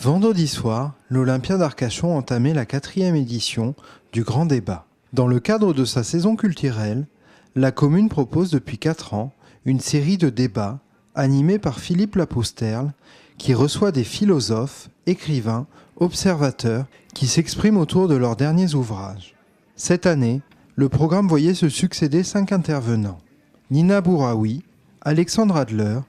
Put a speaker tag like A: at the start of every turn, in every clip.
A: Vendredi soir, l'Olympia d'Arcachon entamait la 4e édition du Grand Débat. Dans le cadre de sa saison culturelle, la commune propose depuis 4 ans une série de débats animés par Philippe Lapousterle qui reçoit des philosophes, écrivains, observateurs qui s'expriment autour de leurs derniers ouvrages. Cette année, le programme voyait se succéder 5 intervenants. Nina Bouraoui, Alexandre Adler,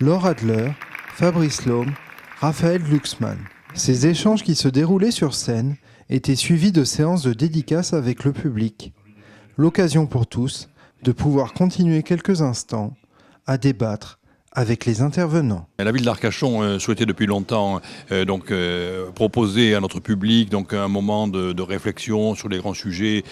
A: Laure Adler, Fabrice Lhomme, Raphaël Glucksmann. Ces échanges qui se déroulaient sur scène étaient suivis de séances de dédicaces avec le public. L'occasion pour tous de pouvoir continuer quelques instants à débattre avec les intervenants.
B: La ville d'Arcachon souhaitait depuis longtemps proposer à notre public un moment de réflexion sur les grands sujets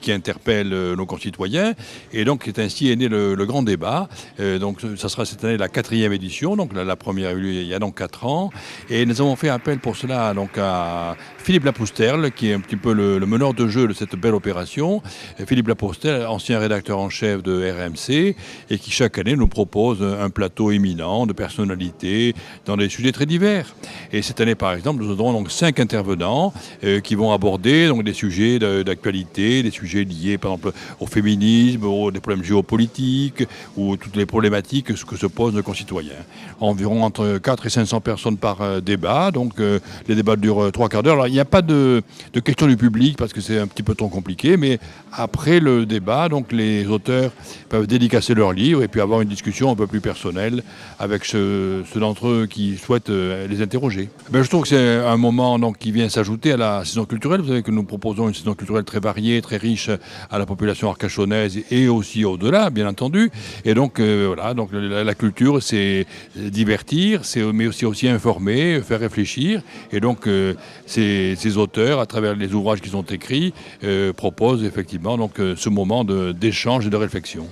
B: qui interpellent nos concitoyens. Et donc est ainsi est né le grand débat. Ça sera cette année la 4e édition. Donc la première a eu lieu il y a 4 ans. Et nous avons fait appel pour cela à Philippe Lapousterle, qui est un petit peu le meneur de jeu de cette belle opération. Philippe Lapousterle, ancien rédacteur en chef de RMC, et qui chaque année nous propose un plateau éminent de personnalités dans des sujets très divers. Et cette année, par exemple, nous aurons 5 intervenants qui vont aborder des sujets d'actualité, des sujets liés, par exemple, au féminisme, des problèmes géopolitiques ou toutes les problématiques que se posent nos concitoyens. Environ entre 400 et 500 personnes par débat. Les débats durent 3 quarts d'heure. Alors, il n'y a pas de questions du public parce que c'est un petit peu trop compliqué, mais après le débat, les auteurs peuvent dédicacer leurs livres et puis avoir une discussion un peu plus personnelle avec ceux d'entre eux qui souhaitent les interroger. Je trouve que c'est un moment qui vient s'ajouter à la saison culturelle. Vous savez que nous proposons une saison culturelle très variée, très riche à la population arcachonnaise et aussi au-delà, bien entendu. Et la culture, c'est divertir, mais aussi informer, faire réfléchir. Et ces auteurs, à travers les ouvrages qu'ils ont écrits, proposent effectivement ce moment d'échange et de réflexion.